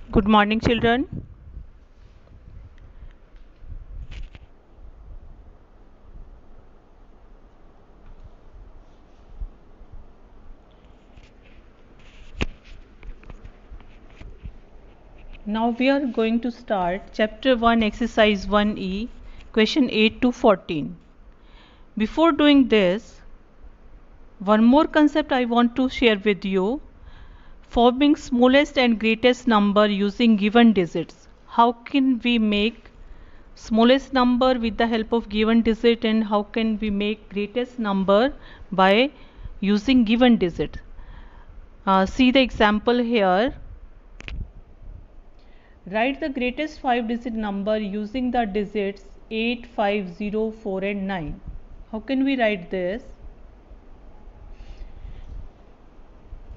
Good morning, children. Now we are going to start chapter 1, exercise 1E, question 8 to 14. Before doing this, one more concept I want to share with you: forming smallest and greatest number using given digits. How can we make smallest number with the help of given digit, and how can we make greatest number by using given digit? See the example here. Write the greatest 5-digit number using the digits 8, 5, 0, 4 and 9. How can we write this?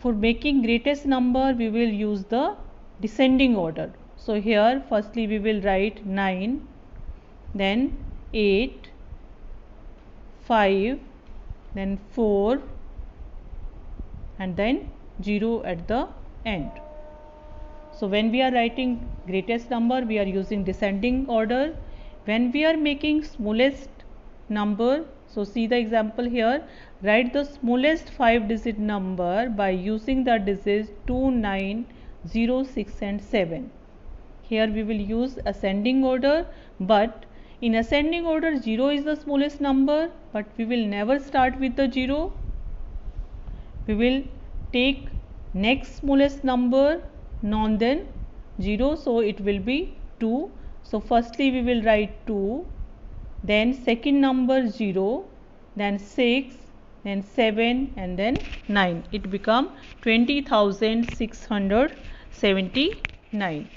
For making greatest number, we will use the descending order. So here firstly we will write 9, then 8, 5, then 4 and then 0 at the end. So when we are writing greatest number, we are using descending order. When we are making smallest number, so see the example here, write the smallest 5-digit number by using the digits 2, 9, 0, 6 and 7. Here we will use ascending order, but in ascending order 0 is the smallest number, but we will never start with the 0. We will take next smallest number known than 0, so it will be 2. So firstly we will write 2, then second number 0, then 6, then 7 and then 9. It become 20,679.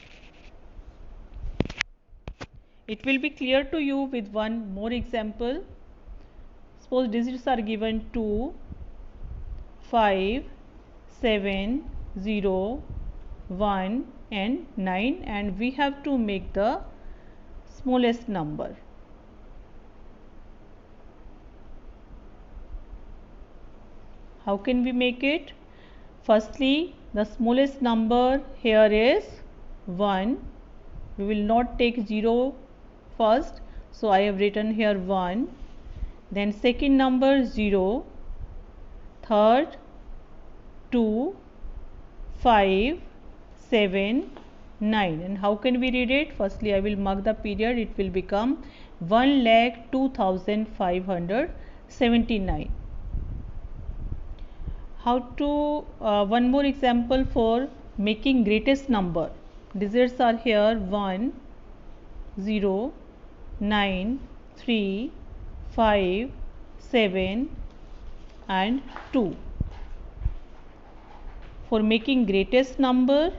It will be clear to you with one more example. Suppose digits are given 2, 5, 7, 0, 1 and 9, and we have to make the smallest number. How can we make it? Firstly, the smallest number here is 1. We will not take 0 first, so I have written here 1. Then second number 0, third 2, 5, 7, 9. And how can we read it? Firstly I will mark the period. It will become 1,02,579. How to one more example for making greatest number. Digits are here 1, 0, 9, 3, 5, 7 and 2. For making greatest number,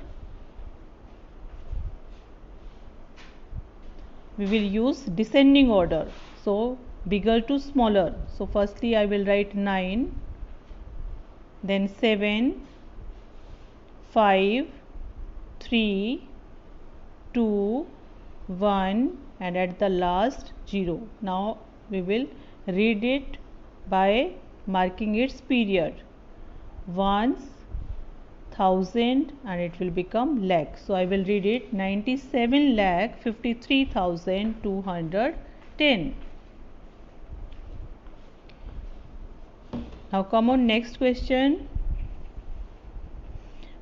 we will use descending order. So bigger to smaller. So firstly I will write 9, then 7, 5, 3, 2, 1 and at the last 0. Now we will read it by marking its period. Ones, thousand and it will become lakh. So I will read it 97,53,210. Now come on next question.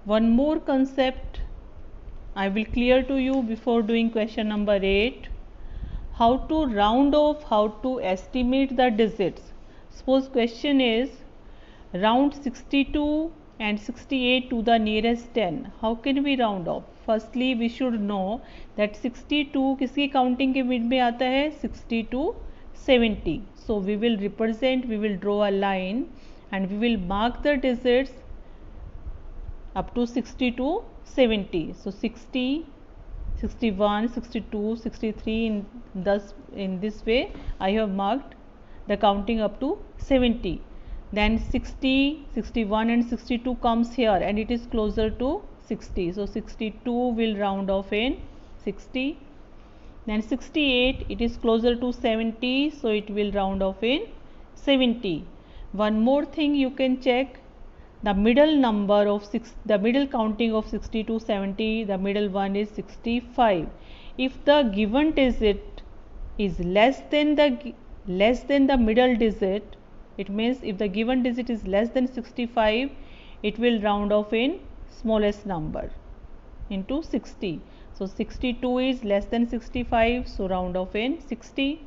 One more concept I will clear to you before doing question number 8. How to round off, how to estimate the digits. Suppose question is round 62 and 68 to the nearest 10. How can we round off? Firstly we should know that 62 किसकी counting के mid में आता है? 60 to 70. So we will represent, we will draw a line and we will mark the digits up to 60 to 70. So 60, 61, 62, 63 in this way I have marked the counting up to 70. Then 60, 61 and 62 comes here and it is closer to 60. So 62 will round off in 60. Then 68, it is closer to 70, so it will round off in 70. One more thing you can check, the middle number of the middle counting of 60 to 70, the middle one is 65. If the given digit is less than the middle digit, it means if the given digit is less than 65, it will round off in smallest number into 60. So 62 is less than 65, so round off in 60.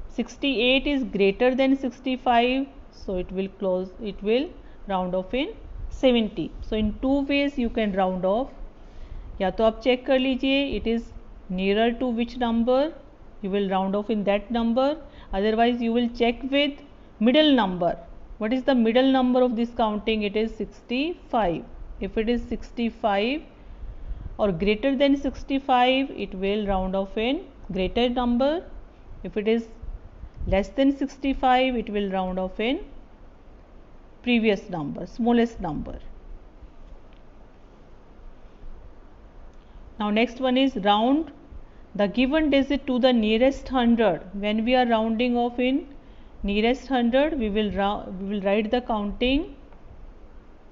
68 is greater than 65, so it will round off in 70. So in two ways you can round off. या तो आप check कर लीजिए it is nearer to which number, you will round off in that number. Otherwise you will check with middle number. What is the middle number of this counting? It is 65. If it is 65 or greater than 65, it will round off in greater number. If it is less than 65, it will round off in previous number, smallest number. Now next one is round the given digit to the nearest 100. When we are rounding off in nearest 100, we will write the counting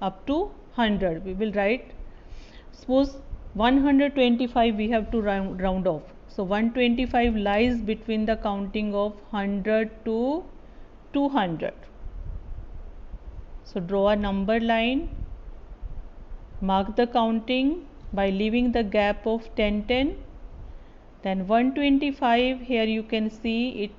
up to 100. We will write, suppose 125 we have to round off. So 125 lies between the counting of 100 to 200. So draw a number line, mark the counting by leaving the gap of 10. Then 125, here you can see it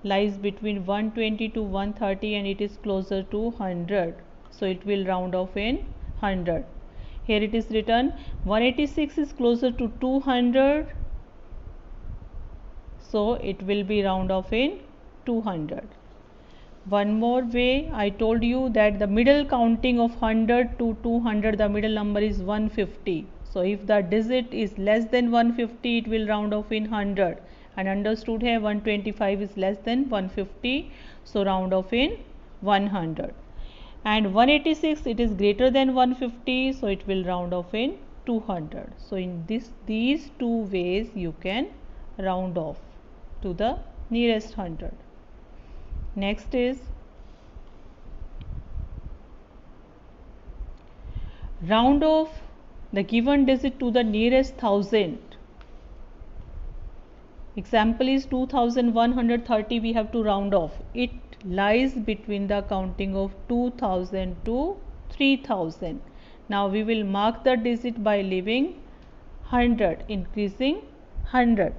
lies between 120 to 130 and it is closer to 100. So it will round off in 100. Here it is written 186 is closer to 200, so it will be round off in 200. One more way, I told you that the middle counting of 100 to 200, the middle number is 150. So if the digit is less than 150, it will round off in 100. And understood here 125 is less than 150, so round off in 100. And 186, it is greater than 150, so it will round off in 200. So in these two ways you can round off to the nearest 100. Next is round off the given digit to the nearest 1000. Example is 2130, we have to round off. It lies between the counting of 2000 to 3000. Now we will mark the digit by leaving 100, increasing 100.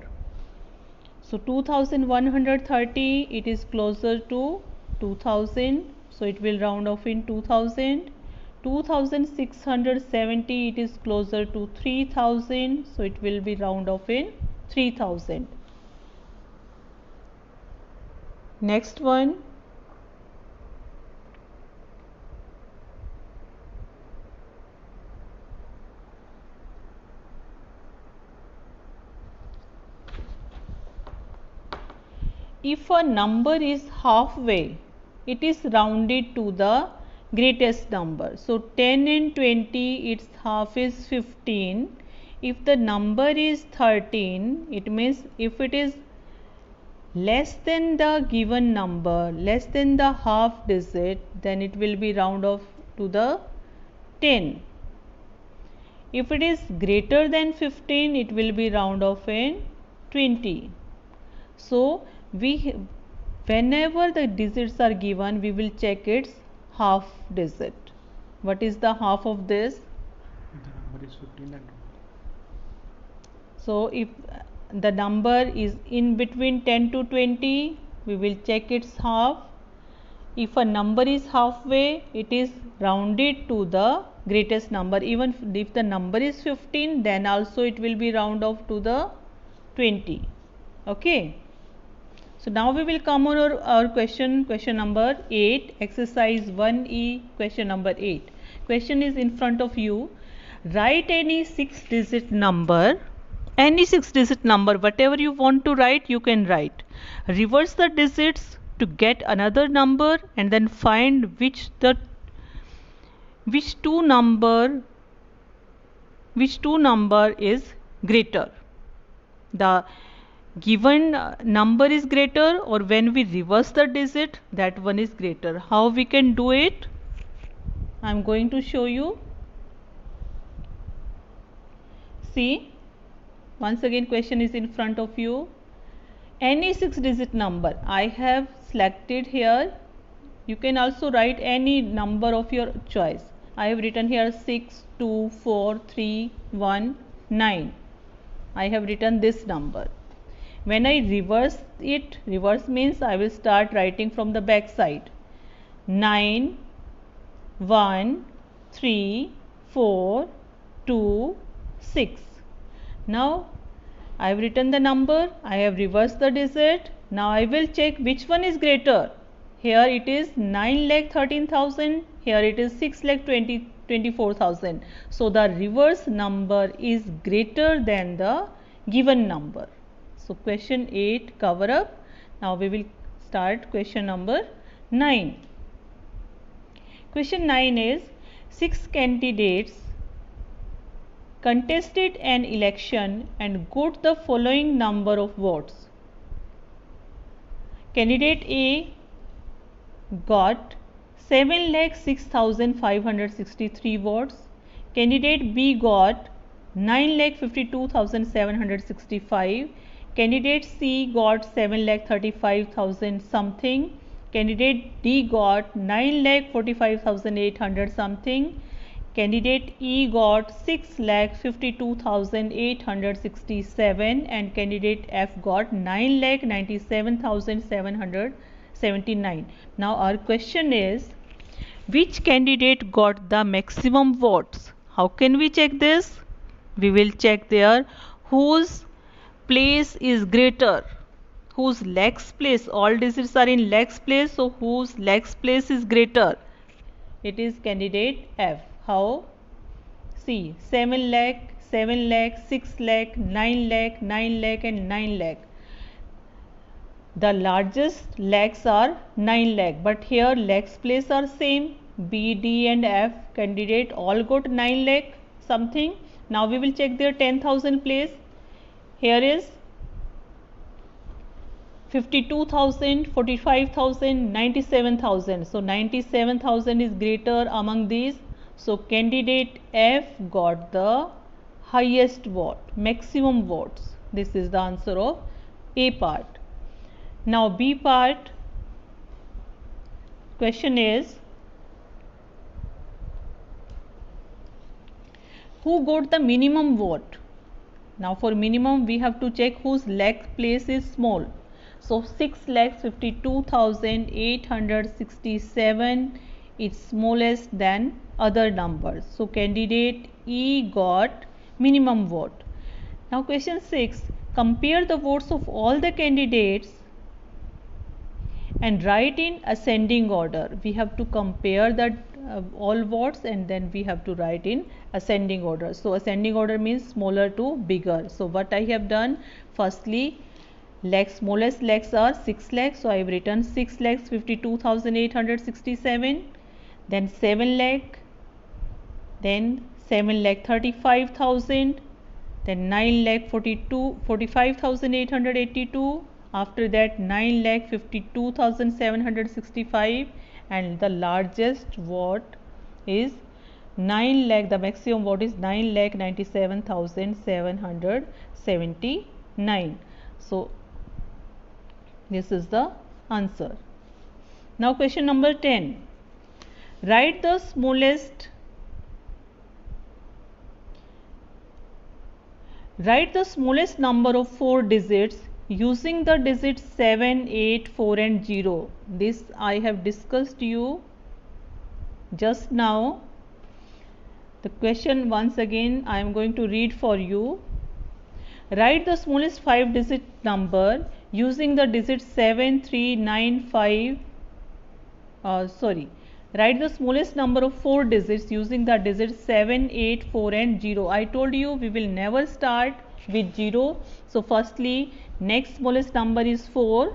So 2130, it is closer to 2000, so it will round off in 2000. 2670, it is closer to 3000, so it will be round off in 3000. Next one, if a number is halfway, it is rounded to the greatest number. So 10 and 20, its half is 15. If the number is 13, it means if it is less than the given number, less than the half digit, then it will be round off to the 10. If it is greater than 15, it will be round off in 20. So whenever the digits are given, we will check its half digit. What is the half of this? The number is 15 and 20. So if the number is in between 10 to 20, we will check its half. If a number is halfway, it is rounded to the greatest number. Even if the number is 15, then also it will be round off to the 20. Okay. So now we will come on our question number 8, exercise 1E, question number 8. Question is in front of you. Write any 6-digit number, whatever you want to write, you can write. Reverse the digits to get another number and then find which two number is greater. The given number is greater, or when we reverse the digit, that one is greater. How we can do it? I am going to show you. See, once again question is in front of you. Any 6-digit number I have selected here. You can also write any number of your choice. I have written here 6, 2, 4, 3, 1, 9. I have written this number. When I reverse it, reverse means I will start writing from the back side. 9, 1, 3, 4, 2, 6. Now I have written the number, I have reversed the digit. Now I will check which one is greater. Here it is 9,13,000, here it is 6,24,000. So the reverse number is greater than the given number. So question 8 cover up. Now we will start question number 9. Question 9 is 6 candidates contested an election and got the following number of votes. Candidate A got 7,06,563 votes. Candidate B got 9,52,765. Candidate C got 7,35,000 something. Candidate D got 9,45,800 something. Candidate E got 6,52,867 and candidate F got 9,97,779. Now our question is, which candidate got the maximum votes? How can we check this? We will check there whose place is greater, whose lakhs place, all digits are in lakhs place, so whose lakhs place is greater? It is candidate F. How? See, 7 lakh, 7 lakh, 6 lakh, 9 lakh, 9 lakh and 9 lakh. The largest lakhs are 9 lakh, but here lakhs place are same. B, D and F candidate all got 9 lakh something. Now we will check their 10,000 place. Here is 52,000, 45,000, 97,000. So 97,000 is greater among these. So candidate F got the highest vote, maximum votes. This is the answer of A part. Now B part, question is, who got the minimum vote? Now for minimum we have to check whose lakh place is small. So 6,52,867 is smallest than other numbers. So candidate E got minimum vote. Now question 6, compare the votes of all the candidates and write in ascending order. We have to compare the all votes and then we have to write in ascending order. So ascending order means smaller to bigger. So what I have done, firstly smallest lakhs are 6 lakhs, so I have written 6,52,867, then 7 lakh, then 7,35,000, then 9,45,882, after that 9,52,765, and the largest vote is 9 lakh, the maximum vote is 9,97,779. So this is the answer. Now question number 10. Write the smallest number of 4 digits using the digits 7, 8, 4 and 0. This I have discussed you just now. The question once again I am going to read for you. Write the smallest 5-digit number using the digits 7, 3, 9, 5. Write the smallest number of 4 digits using the digits 7, 8, 4 and 0. I told you we will never start with 0. So firstly, next smallest number is 4.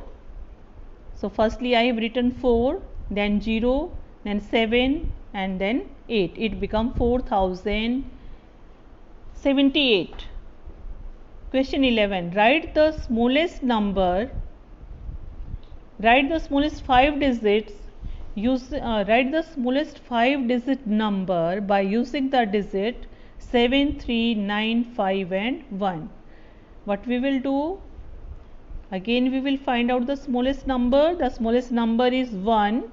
So firstly I have written 4, then 0, then 7 and then 8. It becomes 4,078. Question 11. Write the smallest 5 digits Write the smallest 5-digit number by using the digit 7, 3, 9, 5 and 1. What we will do? Again we will find out the smallest number. The smallest number is 1,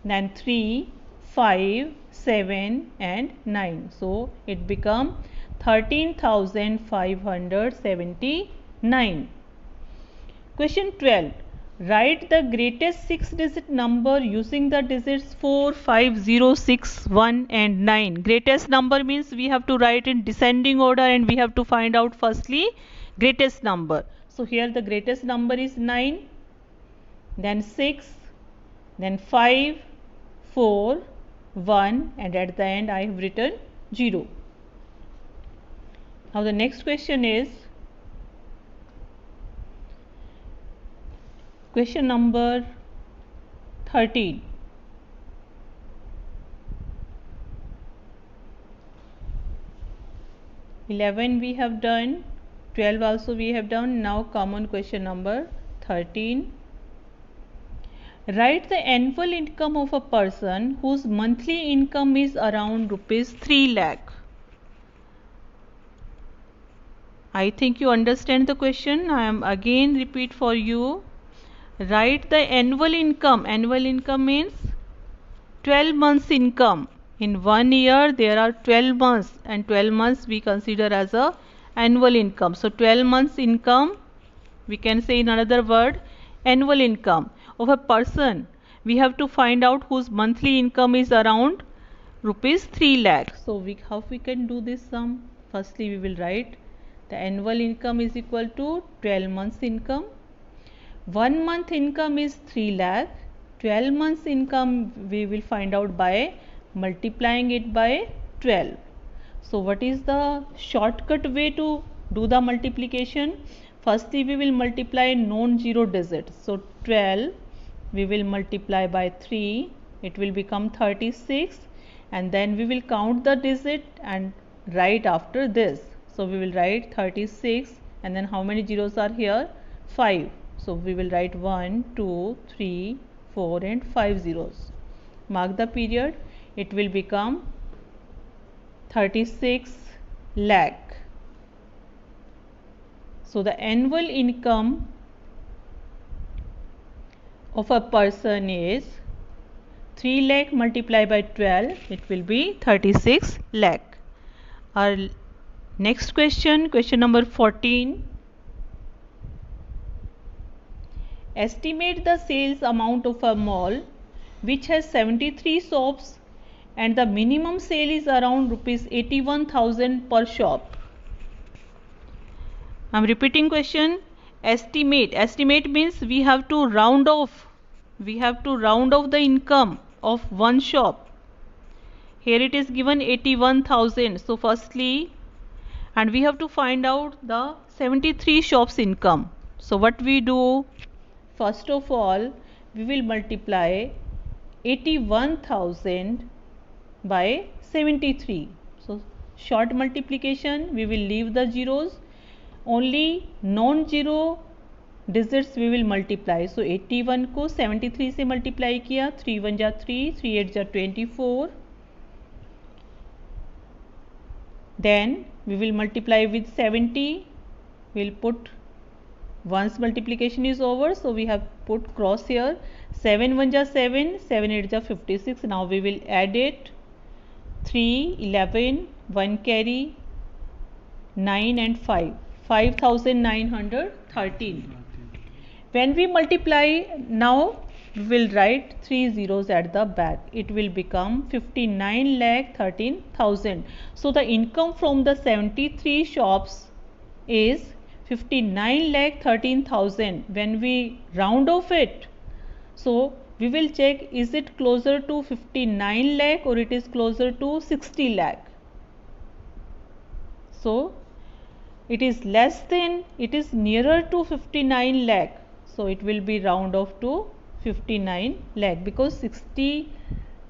then 3, 5, 7 and 9. So it becomes 13,579. Question 12. Write the greatest 6-digit number using the digits 4, 5, 0, 6, 1 and 9. Greatest number means we have to write in descending order and we have to find out firstly greatest number. So here the greatest number is 9, then 6, then 5, 4, 1 and at the end I have written 0. Now the next question is question number 13. We have done, 12 also we have done. Now come on question number 13. Write the annual income of a person whose monthly income is around rupees 3 lakh. I think you understand the question. I am again repeat for you. Write the annual income. Annual income means 12 months income. In 1 year there are 12 months and 12 months we consider as a annual income. So 12 months income, we can say in another word annual income of a person. We have to find out whose monthly income is around rupees 3 lakh. So how we can do this sum? Firstly we will write the annual income is equal to 12 months income. 1 month income is 3 lakh. 12 months income we will find out by multiplying it by 12. So what is the shortcut way to do the multiplication? Firstly we will multiply non-zero digits. So 12 we will multiply by 3, it will become 36 and then we will count the digit and write after this. So we will write 36 and then how many zeros are here? 5. So we will write 1, 2, 3, 4 and 5 zeros. Mark the period. It will become 36 lakh. So the annual income of a person is 3 lakh multiplied by 12. It will be 36 lakh. Our next question, question number 14. Estimate the sales amount of a mall which has 73 shops and the minimum sale is around rupees 81,000 per shop. I am repeating question. Estimate means we have to round off. We have to round off the income of one shop. Here it is given 81,000. So firstly, and we have to find out the 73 shops income. So what we do? First of all, we will multiply 81,000 by 73. So short multiplication, we will leave the zeros. Only non-zero digits we will multiply. So 81 को 73 से multiply किया, 3 1 जा 3, 3 8 जा 24. Then we will multiply with 70. We will put, once multiplication is over, so we have put cross here. 7 1 ja 7, 7 8 ja 56. Now we will add it. 3, 11, 1 carry, 9 and 5. 5,913. When we multiply, now we will write 3 zeros at the back. It will become 59,13,000. So the income from the 73 shops is 59,13,000. When we round off it, so we will check, is it closer to 59 lakh or it is closer to 60 lakh. So it is less than, it is nearer to 59 lakh. So it will be round off to 59 lakh because 60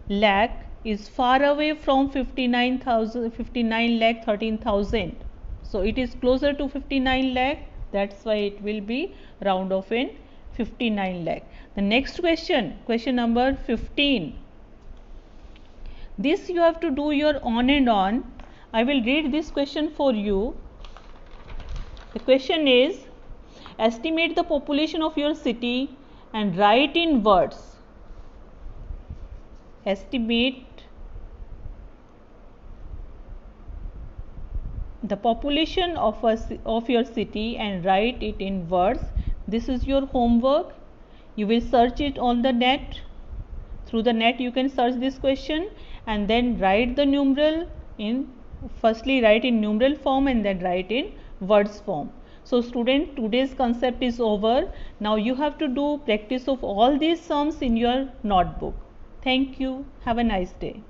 lakh is far away from 59 lakh 13,000. So it is closer to 59 lakh. That's why it will be round off in 59 lakh. The next question, question number 15. This you have to do your on and on. I will read this question for you. The question is, estimate the population of your city and write in words. Estimate the population of your city and write it in words. This is your homework. You will search it on the net. Through the net you can search this question and then write the numeral in, firstly write in numeral form and then write in words form. So student, today's concept is over. Now you have to do practice of all these sums in your notebook. Thank you. Have a nice day.